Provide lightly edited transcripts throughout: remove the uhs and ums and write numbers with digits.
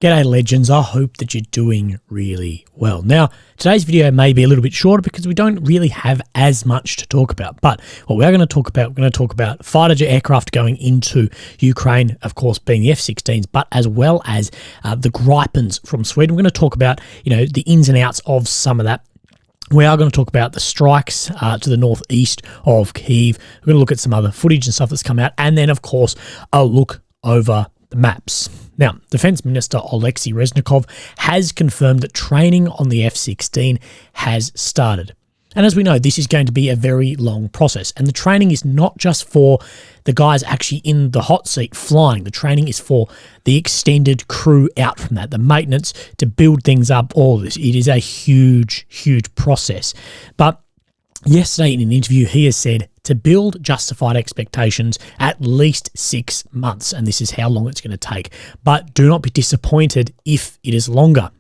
G'day legends, I hope that you're doing really well. Now, today's video may be a little bit shorter because we don't really have as much to talk about, but what we're going to talk about fighter jet aircraft going into Ukraine, of course being the F-16s, but as well as the Gripens from Sweden. We're going to talk about, the ins and outs of some of that. We are going to talk about the strikes to the northeast of Kyiv. We're going to look at some other footage and stuff that's come out, and then of course a look over the maps. Now, Defense Minister Alexei Reznikov has confirmed that training on the F-16 has started. And as we know, this is going to be a very long process. And the training is not just for the guys actually in the hot seat flying. The training is for the extended crew out from that, the maintenance to build things up, all of this. It is a huge, huge process. But yesterday in an interview, he has said to build justified expectations at least 6 months, and this is how long it's going to take. But do not be disappointed if it is longer.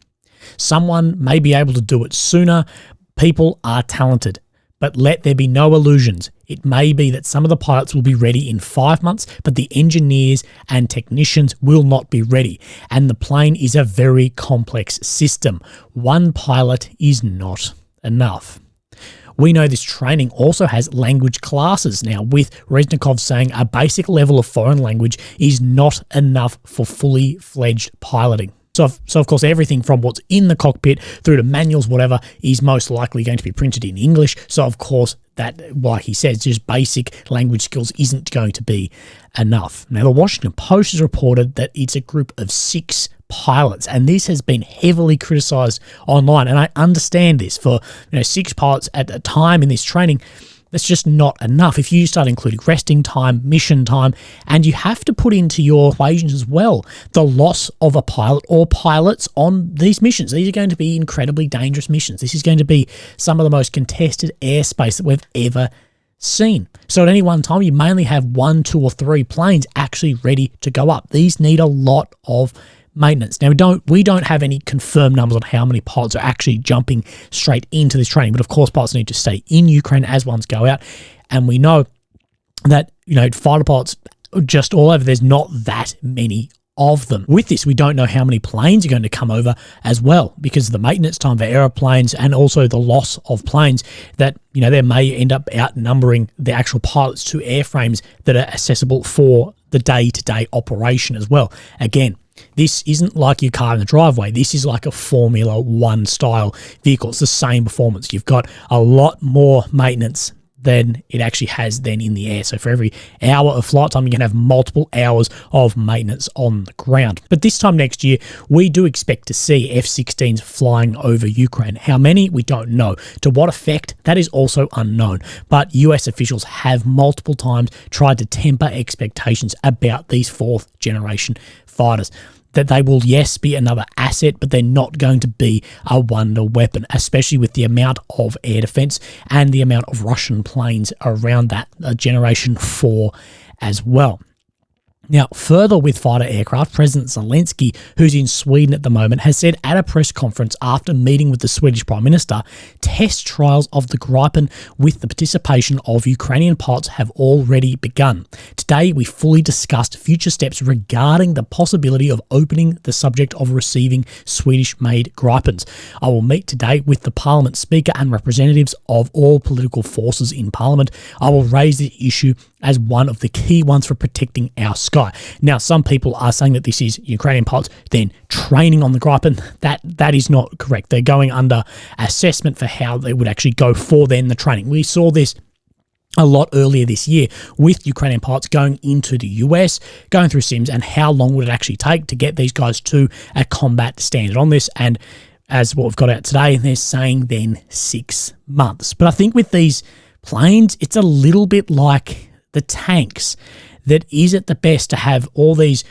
Someone may be able to do it sooner. People are talented, but let there be no illusions. It may be that some of the pilots will be ready in 5 months, but the engineers and technicians will not be ready. And the plane is a very complex system. One pilot is not enough. We know this training also has language classes now, with Reznikov saying a basic level of foreign language is not enough for fully fledged piloting. So of course, everything from what's in the cockpit through to manuals, whatever, is most likely going to be printed in English. So of course, that, like he says, just basic language skills isn't going to be enough. Now, the Washington Post has reported that it's a group of 6 pilots, and this has been heavily criticized online. And I understand this. For 6 pilots at a time in this training, that's just not enough. If you start including resting time, mission time, and you have to put into your equations as well the loss of a pilot or pilots on these missions. These are going to be incredibly dangerous missions. This is going to be some of the most contested airspace that we've ever seen. So at any one time, you mainly have 1, 2, or 3 planes actually ready to go up. These need a lot of maintenance. Now, we don't have any confirmed numbers on how many pilots are actually jumping straight into this training, but of course pilots need to stay in Ukraine as ones go out, and we know that fighter pilots just all over, there's not that many of them. With this, we don't know how many planes are going to come over as well, because of the maintenance time for aeroplanes and also the loss of planes, that they may end up outnumbering the actual pilots to airframes that are accessible for the day-to-day operation as well. Again, this isn't like your car in the driveway. This is like a Formula 1 style vehicle. It's the same performance. You've got a lot more maintenance than it actually has then in the air. So for every hour of flight time, you can have multiple hours of maintenance on the ground. But this time next year, we do expect to see F-16s flying over Ukraine. How many? We don't know. To what effect? That is also unknown. But US officials have multiple times tried to temper expectations about these 4th generation fighters. That they will, yes, be another asset, but they're not going to be a wonder weapon, especially with the amount of air defense and the amount of Russian planes around that generation 4 as well. Now, further with fighter aircraft, President Zelensky, who's in Sweden at the moment, has said at a press conference after meeting with the Swedish Prime Minister, test trials of the Gripen with the participation of Ukrainian pilots have already begun. Today, we fully discussed future steps regarding the possibility of opening the subject of receiving Swedish-made Gripens. I will meet today with the Parliament Speaker and representatives of all political forces in Parliament. I will raise the issue as one of the key ones for protecting our sky. Now, some people are saying that this is Ukrainian pilots then training on the Gripen. That is not correct. They're going under assessment for how they would actually go for then the training. We saw this a lot earlier this year with Ukrainian pilots going into the US, going through sims, and how long would it actually take to get these guys to a combat standard on this. And as what we've got out today, they're saying then 6 months. But I think with these planes, it's a little bit like the tanks, that is it the best to have all these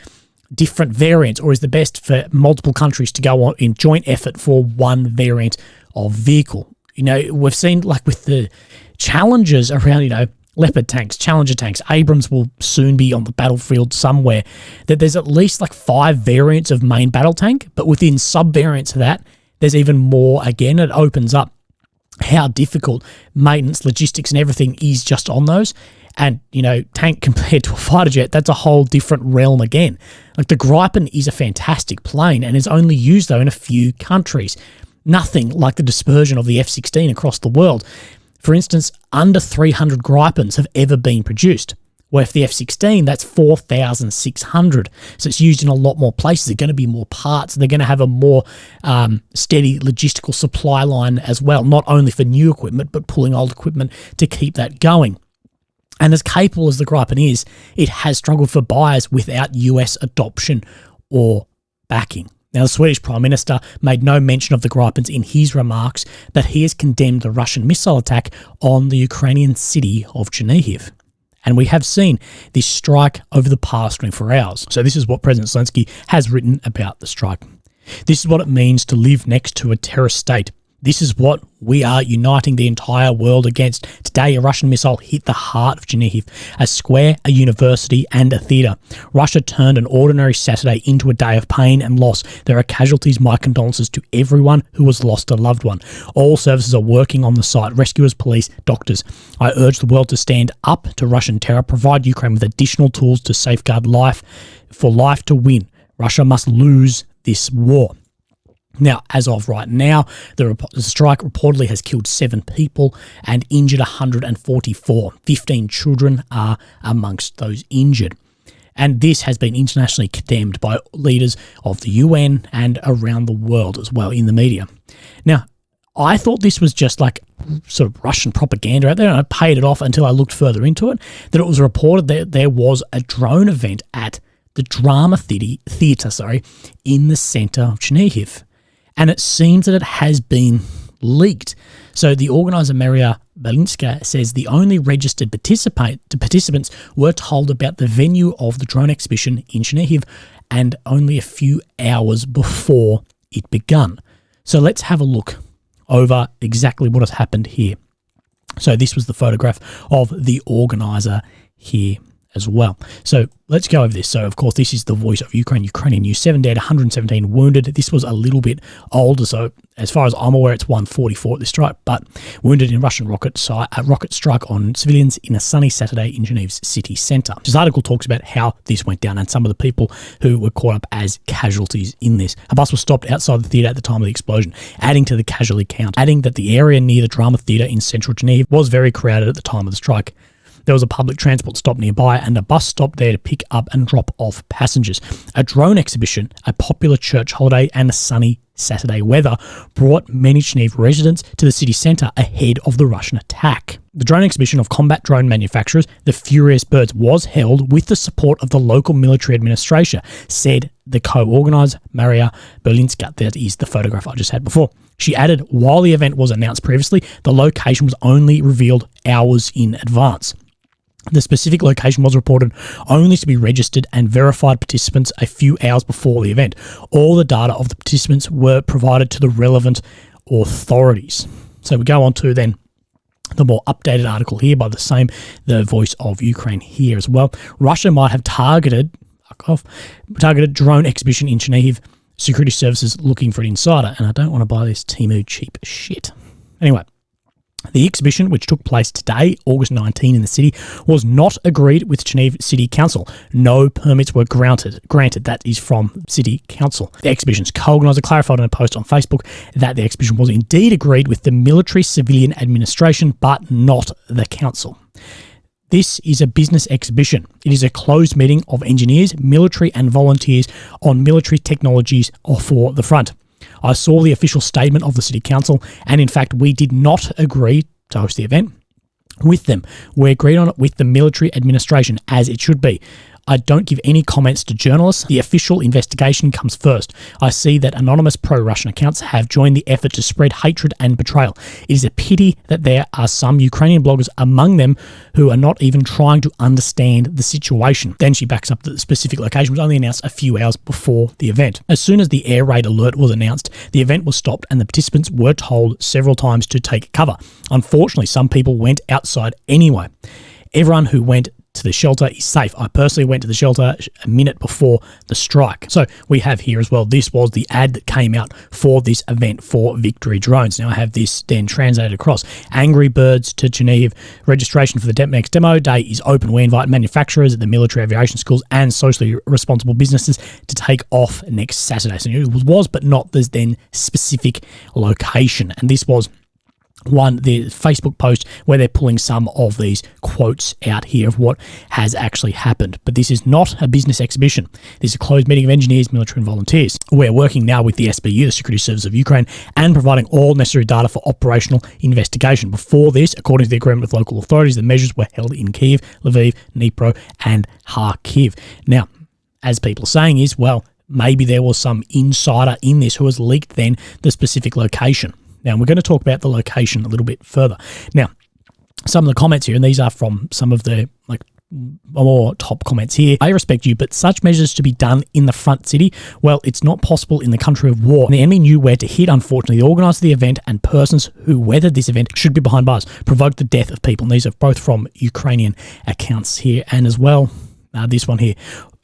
different variants, or is the best for multiple countries to go on in joint effort for one variant of vehicle? We've seen like with the challenges around, Leopard tanks, Challenger tanks, Abrams will soon be on the battlefield somewhere, that there's at least like 5 variants of main battle tank, but within sub-variants of that, there's even more. Again, it opens up how difficult maintenance, logistics and everything is just on those. And, tank compared to a fighter jet, that's a whole different realm again. Like the Gripen is a fantastic plane and is only used though in a few countries. Nothing like the dispersion of the F-16 across the world. For instance, under 300 Gripens have ever been produced. Where for the F-16, that's 4,600. So it's used in a lot more places. There are going to be more parts. They're going to have a more steady logistical supply line as well, not only for new equipment, but pulling old equipment to keep that going. And as capable as the Gripen is, it has struggled for buyers without US adoption or backing. Now, the Swedish Prime Minister made no mention of the Gripens in his remarks, but he has condemned the Russian missile attack on the Ukrainian city of Chernihiv. And we have seen this strike over the past 24 hours. So this is what President Zelensky has written about the strike. This is what it means to live next to a terrorist state. This is what we are uniting the entire world against. Today, a Russian missile hit the heart of Chernihiv, a square, a university, and a theatre. Russia turned an ordinary Saturday into a day of pain and loss. There are casualties. My condolences to everyone who has lost a loved one. All services are working on the site. Rescuers, police, doctors. I urge the world to stand up to Russian terror, provide Ukraine with additional tools to safeguard life, for life to win. Russia must lose this war. Now, as of right now, the strike reportedly has killed 7 people and injured 144. 15 children are amongst those injured. And this has been internationally condemned by leaders of the UN and around the world as well in the media. Now, I thought this was just like sort of Russian propaganda out there, and I paid it off until I looked further into it, that it was reported that there was a drone event at the drama theatre in the centre of Chernihiv. And it seems that it has been leaked. So the organiser, Maria Belinska, says the only registered participants were told about the venue of the drone exhibition in Chernihiv and only a few hours before it begun. So let's have a look over exactly what has happened here. So this was the photograph of the organiser here as well. So let's go over this. So of course this is the voice of Ukraine. Ukrainian news: 7 dead, 117 wounded. This was a little bit older, so as far as I'm aware it's 144 at this strike, but wounded in Russian rocket strike on civilians in a sunny Saturday in Genev's city centre. This article talks about how this went down and some of the people who were caught up as casualties in this. A bus was stopped outside the theatre at the time of the explosion, adding to the casualty count, adding that the area near the drama theatre in central Geneva was very crowded at the time of the strike. There was a public transport stop nearby and a bus stop there to pick up and drop off passengers. A drone exhibition, a popular church holiday, and a sunny Saturday weather brought many Chernihiv residents to the city centre ahead of the Russian attack. The drone exhibition of combat drone manufacturers, the Furious Birds, was held with the support of the local military administration, said the co-organiser, Maria Belinska. That is the photograph I just had before. She added, while the event was announced previously, the location was only revealed hours in advance. The specific location was reported only to be registered and verified participants a few hours before the event. All the data of the participants were provided to the relevant authorities. So we go on to then the more updated article here by the voice of Ukraine here as well. Russia might have targeted drone exhibition in Chernihiv. Security services looking for an insider, and I don't want to buy this Temu cheap shit. Anyway, the exhibition, which took place today, August 19, in the city, was not agreed with Chernihiv City Council. No permits were granted. That is from City Council. The exhibition's co-organiser clarified in a post on Facebook that the exhibition was indeed agreed with the military civilian administration, but not the council. This is a business exhibition. It is a closed meeting of engineers, military and volunteers on military technologies for the front. I saw the official statement of the City Council, and in fact, we did not agree to host the event with them. We agreed on it with the military administration, as it should be. I don't give any comments to journalists. The official investigation comes first. I see that anonymous pro-Russian accounts have joined the effort to spread hatred and betrayal. It is a pity that there are some Ukrainian bloggers among them who are not even trying to understand the situation. Then she backs up that the specific location was only announced a few hours before the event. As soon as the air raid alert was announced, the event was stopped and the participants were told several times to take cover. Unfortunately, some people went outside anyway. Everyone who went to the shelter is safe. I personally went to the shelter a minute before the strike. So we have here as well, this was the ad that came out for this event for Victory Drones. Now I have this then translated across. Angry Birds to Geneva. Registration for the next demo day is open. We invite manufacturers at the military aviation schools and socially responsible businesses to take off next Saturday. So it was, but not the then specific location. And this was the Facebook post where they're pulling some of these quotes out here of what has actually happened. But this is not a business exhibition. This is a closed meeting of engineers, military and volunteers. We're working now with the SBU, the Security Service of Ukraine, and providing all necessary data for operational investigation. Before this, according to the agreement with local authorities, the measures were held in Kyiv, Lviv, Dnipro, and Kharkiv. Now, as people are saying is, well, maybe there was some insider in this who has leaked then the specific location. Now, we're going to talk about the location a little bit further. Now, some of the comments here, and these are from some of the more top comments here. I respect you, but such measures to be done in the front city, well, it's not possible in the country of war. And the enemy knew where to hit. Unfortunately, the organizer of the event and persons who weathered this event should be behind bars, provoked the death of people. And these are both from Ukrainian accounts here, and as well, this one here.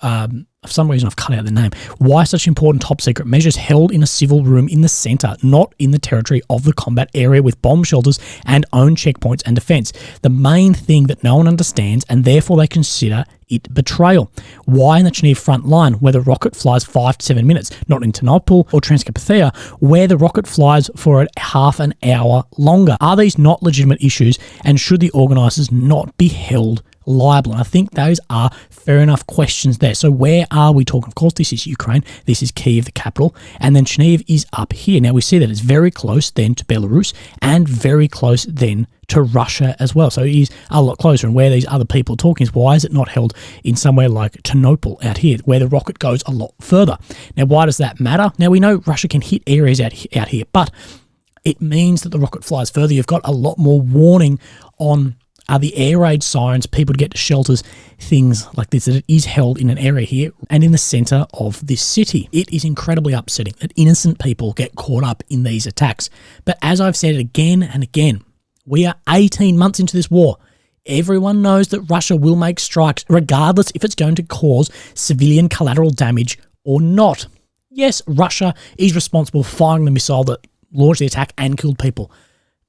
For some reason, I've cut out the name. Why such important top secret measures held in a civil room in the centre, not in the territory of the combat area with bomb shelters and own checkpoints and defence? The main thing that no one understands, and therefore they consider it betrayal. Why in the Geneva front line, where the rocket flies 5 to 7 minutes, not in Ternopil or Transcarpathia, where the rocket flies for half an hour longer? Are these not legitimate issues, and should the organisers not be held liable? And I think those are fair enough questions there. So where are we talking? Of course, this is Ukraine. This is Kyiv, the capital. And then Geneva is up here. Now, we see that it's very close then to Belarus and very close then to Russia as well. So it is a lot closer. And where these other people are talking is, why is it not held in somewhere like Ternopil out here, where the rocket goes a lot further? Now, why does that matter? Now, we know Russia can hit areas out here, but it means that the rocket flies further. You've got a lot more warning on the air raid sirens, people to get to shelters, things like this, that it is held in an area here and in the centre of this city. It is incredibly upsetting that innocent people get caught up in these attacks. But as I've said again and again, we are 18 months into this war. Everyone knows that Russia will make strikes, regardless if it's going to cause civilian collateral damage or not. Yes, Russia is responsible for firing the missile that launched the attack and killed people.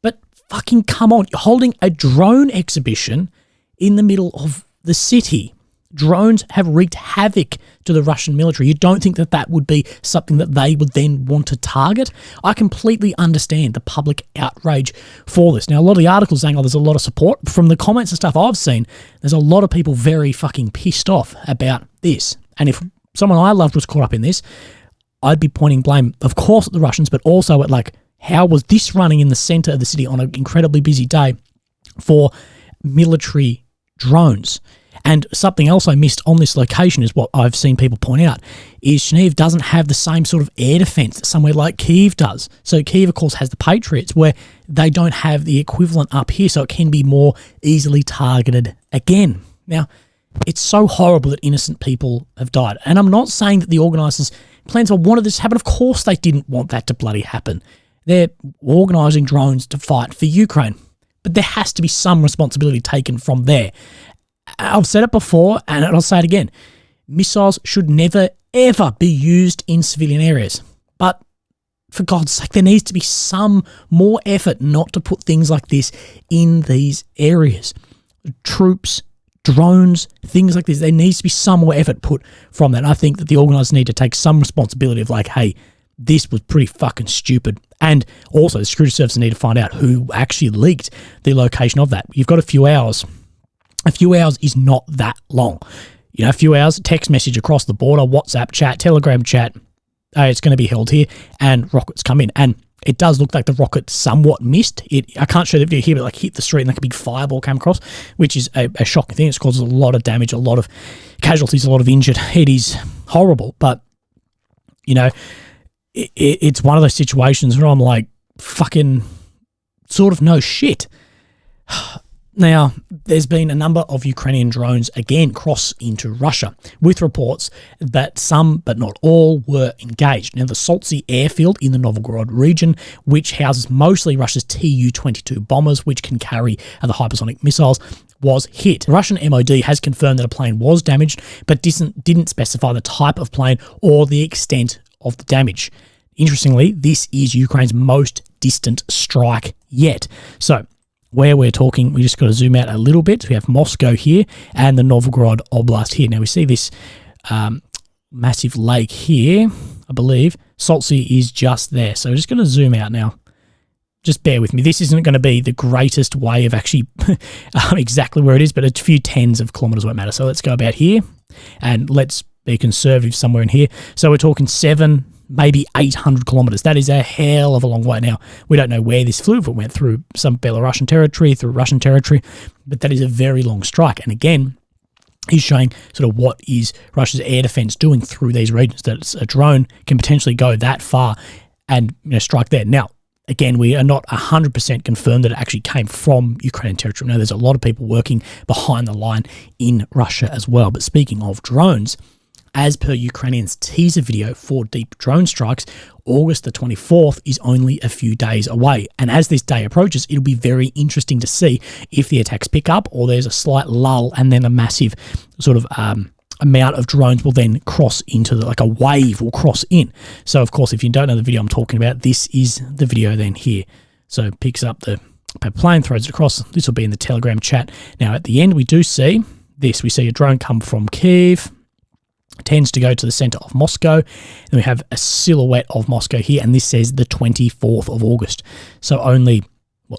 But fucking come on, you're holding a drone exhibition in the middle of the city. Drones have wreaked havoc to the Russian military. You don't think that that would be something that they would then want to target? I completely understand the public outrage for this. Now, a lot of the articles saying, oh, there's a lot of support. From the comments and stuff I've seen, there's a lot of people very fucking pissed off about this. And if someone I loved was caught up in this, I'd be pointing blame, of course, at the Russians, but also at how was this running in the centre of the city on an incredibly busy day for military drones? And something else I missed on this location is what I've seen people point out, is Geneva doesn't have the same sort of air defence that somewhere like Kyiv does. So Kyiv, of course, has the Patriots, where they don't have the equivalent up here, so it can be more easily targeted again. Now, it's so horrible that innocent people have died. And I'm not saying that the organisers' plans wanted this to happen. Of course they didn't want that to bloody happen. They're organising drones to fight for Ukraine. But there has to be some responsibility taken from there. I've said it before, and I'll say it again. Missiles should never, ever be used in civilian areas. But for God's sake, there needs to be some more effort not to put things like this in these areas. Troops, drones, things like this, there needs to be some more effort put from that. And I think that the organisers need to take some responsibility of hey, this was pretty fucking stupid. And also, the security services need to find out who actually leaked the location of that. You've got a few hours. A few hours is not that long. A few hours, text message across the border, WhatsApp chat, Telegram chat, it's going to be held here, and rockets come in. And it does look like the rocket somewhat missed. I can't show the video here, but hit the street and a big fireball came across, which is a shocking thing. It's caused a lot of damage, a lot of casualties, a lot of injured. It is horrible, but, it's one of those situations where I'm fucking sort of no shit. Now, there's been a number of Ukrainian drones again cross into Russia, with reports that some, but not all, were engaged. Now, the Soltsy airfield in the Novgorod region, which houses mostly Russia's Tu-22 bombers, which can carry the hypersonic missiles, was hit. The Russian MOD has confirmed that a plane was damaged, but didn't specify the type of plane or the extent of the damage. Interestingly, this is Ukraine's most distant strike yet. So where we're talking, we just got to zoom out a little bit. We have Moscow here and the Novgorod Oblast here. Now we see this massive lake here, I believe. Salt Sea is just there. So we're just going to zoom out now. Just bear with me. This isn't going to be the greatest way of actually exactly where it is, but a few tens of kilometers won't matter. So let's go about here and let's be conservative somewhere in here. So we're talking 7, maybe 800 kilometers. That is a hell of a long way. Now, we don't know where this flew, if it went through some Belarusian territory, through Russian territory, but that is a very long strike. And again, he's showing sort of what is Russia's air defense doing through these regions, that a drone can potentially go that far and strike there. Now, again, we are not 100% confirmed that it actually came from Ukrainian territory. Now, there's a lot of people working behind the line in Russia as well. But speaking of drones, as per Ukrainians' teaser video for deep drone strikes, August the 24th is only a few days away. And as this day approaches, it'll be very interesting to see if the attacks pick up or there's a slight lull and then a massive sort of amount of drones will then cross into like a wave will cross in. So of course, if you don't know the video I'm talking about, this is the video then here. So picks up the plane, throws it across. This will be in the Telegram chat. Now at the end, we do see this. We see a drone come from Kyiv, tends to go to the center of Moscow. And we have a silhouette of Moscow here, and this says the 24th of August. So only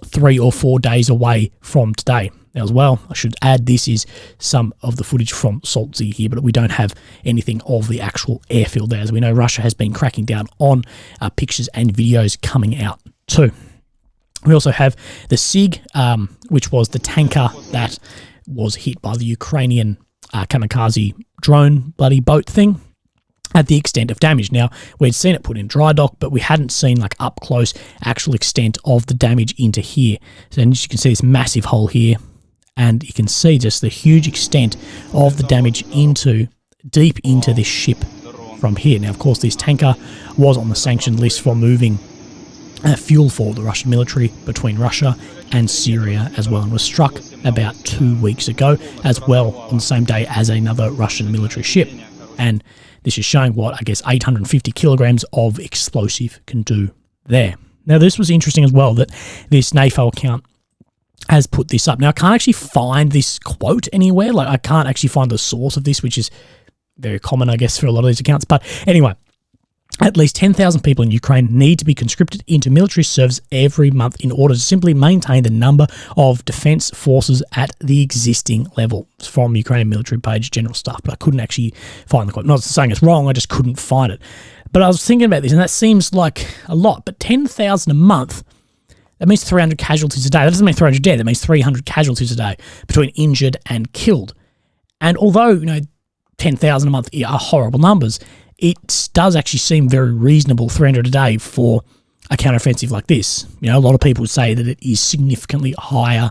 3 or 4 days away from today. Now as well, I should add, this is some of the footage from Salt Sea here, but we don't have anything of the actual airfield there. As we know, Russia has been cracking down on pictures and videos coming out too. We also have the SIG, which was the tanker that was hit by the Ukrainian kamikaze drone bloody boat thing, at the extent of damage. Now, we'd seen it put in dry dock, but we hadn't seen like up close actual extent of the damage into here. So as you can see this massive hole here, and you can see just the huge extent of the damage deep into this ship from here. Now, of course, this tanker was on the sanctioned list for moving fuel for the Russian military between Russia and Syria as well, and was struck about 2 weeks ago as well on the same day as another Russian military ship. And this is showing what, I guess, 850 kilograms of explosive can do there. Now, this was interesting as well, that this NAFO account has put this up. Now, I can't actually find this quote anywhere. Like, I can't actually find the source of this, which is very common, I guess, for a lot of these accounts. But anyway, at least 10,000 people in Ukraine need to be conscripted into military service every month in order to simply maintain the number of defense forces at the existing level. It's from Ukrainian military page, general stuff, but I couldn't actually find the quote. Not saying it's wrong, I just couldn't find it. But I was thinking about this, and that seems like a lot, but 10,000 a month, that means 300 casualties a day. That doesn't mean 300 dead, that means 300 casualties a day between injured and killed. And although, 10,000 a month are horrible numbers, it does actually seem very reasonable, 300 a day, for a counteroffensive like this. A lot of people would say that it is significantly higher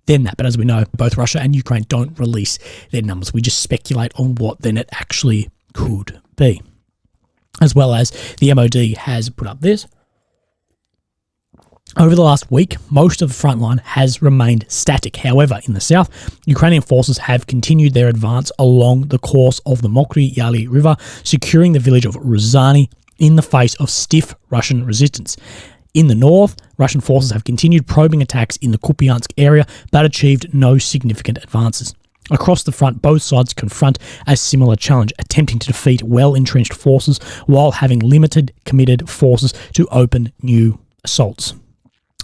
than that. But as we know, both Russia and Ukraine don't release their numbers. We just speculate on what then it actually could be. As well as the MOD has put up this. Over the last week, most of the front line has remained static. However, in the south, Ukrainian forces have continued their advance along the course of the Mokry-Yaly River, securing the village of Ryazany in the face of stiff Russian resistance. In the north, Russian forces have continued probing attacks in the Kupiansk area, but achieved no significant advances. Across the front, both sides confront a similar challenge, attempting to defeat well-entrenched forces while having limited committed forces to open new assaults.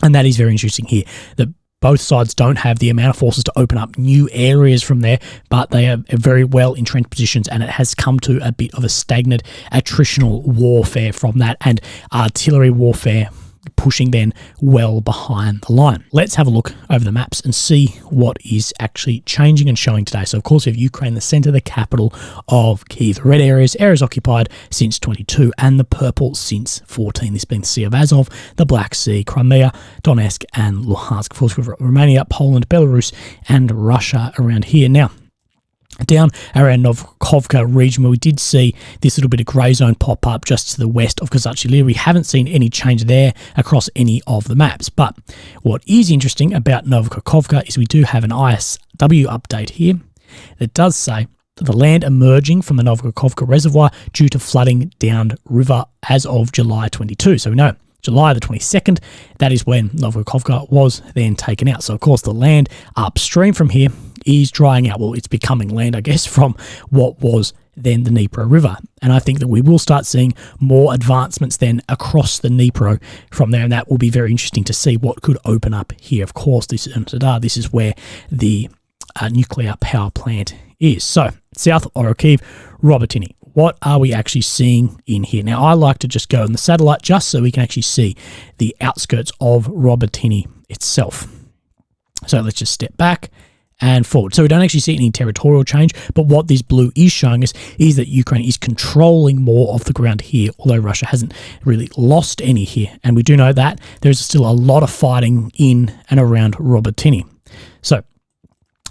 And that is very interesting here, that both sides don't have the amount of forces to open up new areas from there, but they have very well entrenched positions, and it has come to a bit of a stagnant attritional warfare from that, and artillery warfare pushing then well behind the line. Let's have a look over the maps and see what is actually changing and showing today. So of course we have Ukraine, the center, the capital of Kyiv. The red areas occupied since 22, and the purple since 14. This being the Sea of Azov, the Black Sea, Crimea, Donetsk, and Luhansk. Of course we've got Romania, Poland, Belarus, and Russia around here. Now, Down around Novkovka region, where we did see this little bit of grey zone pop up just to the west of Kozachi. We haven't seen any change there across any of the maps. But what is interesting about Novkovka is we do have an ISW update here that does say that the land emerging from the Novkovka reservoir due to flooding down river as of July 22. So we know July the 22nd, that is when Novkovka was then taken out. So, of course, the land upstream from here is drying out. Well, it's becoming land, I guess, from what was then the Dnipro River. And I think that we will start seeing more advancements then across the Dnipro from there, and that will be very interesting to see what could open up here. Of course, this is where the nuclear power plant is. So, south of Orokhiv, Robotyne. What are we actually seeing in here? Now, I like to just go on the satellite just so we can actually see the outskirts of Robotyne itself. So let's just step back and forward. So we don't actually see any territorial change, but what this blue is showing us is that Ukraine is controlling more of the ground here, although Russia hasn't really lost any here. And we do know that there's still a lot of fighting in and around Robotyne. So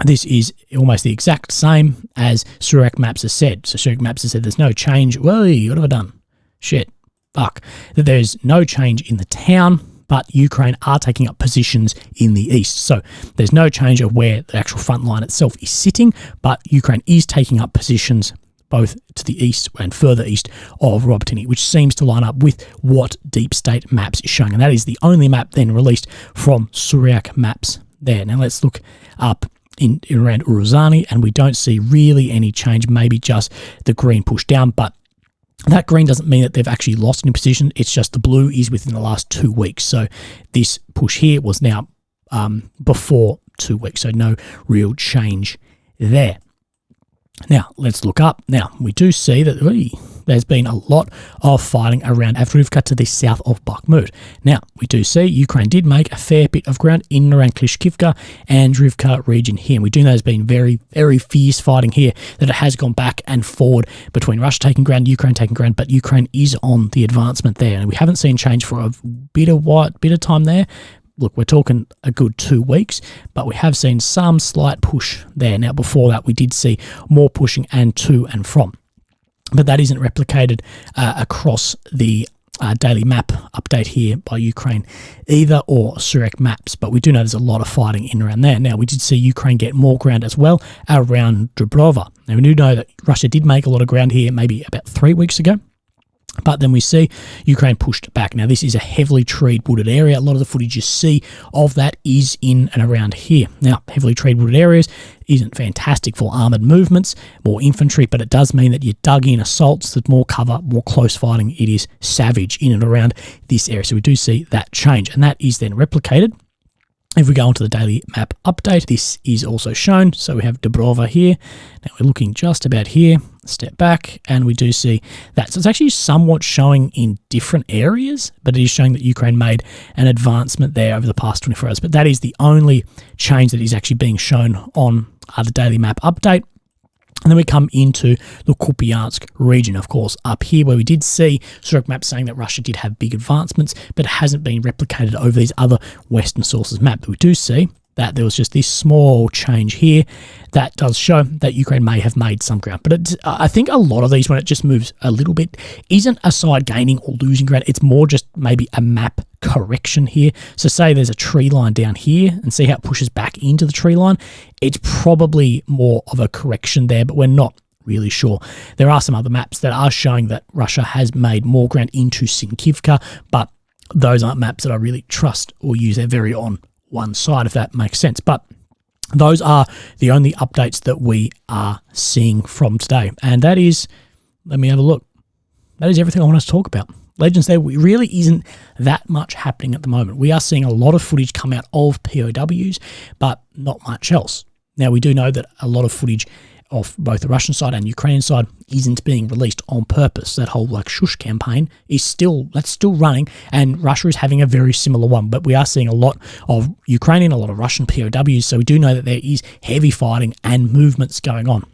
this is almost the exact same as Surak Maps has said. So Surak Maps has said there's no change. Whoa, what have I done? Shit. Fuck. That there's no change in the town, but Ukraine are taking up positions in the east. So there's no change of where the actual front line itself is sitting, but Ukraine is taking up positions both to the east and further east of Robotyne, which seems to line up with what Deep State Maps is showing. And that is the only map then released from Surak Maps there. Now let's look up in around Uruzani, and we don't see really any change, maybe just the green push down, but that green doesn't mean that they've actually lost any position. It's just the blue is within the last 2 weeks. So this push here was now before 2 weeks, so no real change there. Now, let's look up. Now, we do see that there's been a lot of fighting around Avdiivka to the south of Bakhmut. Now, we do see Ukraine did make a fair bit of ground in and around Klishkivka and Drivka region here. And we do know there's been very, very fierce fighting here, that it has gone back and forward between Russia taking ground, Ukraine taking ground, but Ukraine is on the advancement there. And we haven't seen change for a bit of time there. Look, we're talking a good 2 weeks, but we have seen some slight push there. Now, before that, we did see more pushing and to and from. But that isn't replicated across the daily map update here by Ukraine either, or Surak Maps. But we do know there's a lot of fighting in and around there. Now, we did see Ukraine get more ground as well around Dubrova. Now, we do know that Russia did make a lot of ground here maybe about 3 weeks ago. But then we see Ukraine pushed back. Now, this is a heavily treed wooded area. A lot of the footage you see of that is in and around here. Now, heavily treed wooded areas isn't fantastic for armoured movements, more infantry, but it does mean that you dug in assaults, there's more cover, more close fighting. It is savage in and around this area. So we do see that change, and that is then replicated. If we go onto the daily map update, this is also shown. So we have Dubrova here. Now we're looking just about here, step back, and we do see that. So it's actually somewhat showing in different areas, but it is showing that Ukraine made an advancement there over the past 24 hours. But that is the only change that is actually being shown on the daily map update. And then we come into the Kupiansk region, of course, up here where we did see Surak Maps saying that Russia did have big advancements, but it hasn't been replicated over these other Western sources map. But we do see that there was just this small change here that does show that Ukraine may have made some ground. But I think a lot of these, when it just moves a little bit, isn't a side gaining or losing ground. It's more just maybe a map correction here. So say there's a tree line down here and see how it pushes back into the tree line. It's probably more of a correction there, but we're not really sure. There are some other maps that are showing that Russia has made more ground into Sinkivka, but those aren't maps that I really trust or use. They're very on one side, if that makes sense. But those are the only updates that we are seeing from today. And that is, let me have a look. That is everything I want us to talk about. Legends, there really isn't that much happening at the moment. We are seeing a lot of footage come out of POWs, but not much else. Now, we do know that a lot of footage of both the Russian side and Ukrainian side isn't being released on purpose. That whole Shush campaign is still running, and Russia is having a very similar one. But we are seeing a lot of Ukrainian, a lot of Russian POWs, so we do know that there is heavy fighting and movements going on.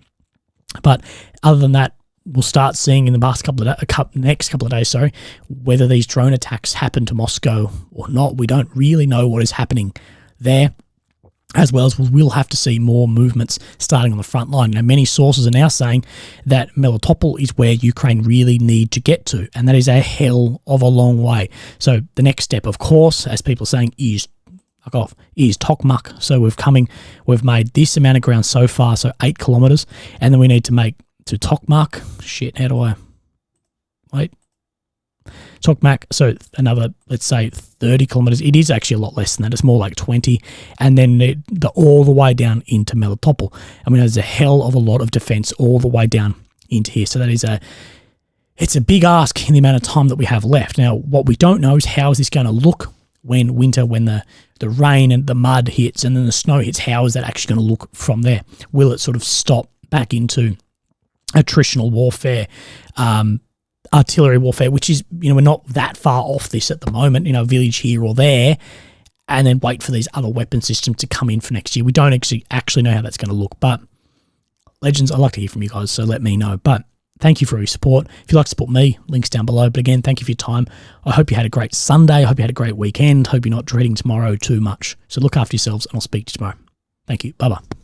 But other than that, we'll start seeing in the next couple of days, whether these drone attacks happen to Moscow or not. We don't really know what is happening there. as well as we'll have to see more movements starting on the front line. Now, many sources are now saying that Melitopol is where Ukraine really need to get to, and that is a hell of a long way. So the next step, of course, as people are saying, is Tokmak. So we've made this amount of ground so far, so 8 kilometers, and then we need to make to Tokmak. Shit, how do I wait? Tokmak, so another, let's say 30 kilometers. It is actually a lot less than that. It's more like 20. And then all the way down into Melitopol. I mean, there's a hell of a lot of defense all the way down into here. So that is it's a big ask in the amount of time that we have left. Now, what we don't know is how is this going to look when winter, when the rain and the mud hits and then the snow hits. How is that actually going to look from there? Will it sort of stop back into attritional warfare, artillery warfare, which is, we're not that far off this at the moment, a village here or there, and then wait for these other weapon systems to come in for next year. We don't actually know how that's going to look, but legends, I'd like to hear from you guys, so let me know. But thank you for your support. If you'd like to support me, links down below. But again, thank you for your time. I hope you had a great Sunday. I hope you had a great weekend. Hope you're not dreading tomorrow too much. So look after yourselves, and I'll speak to you tomorrow. Thank you. Bye-bye.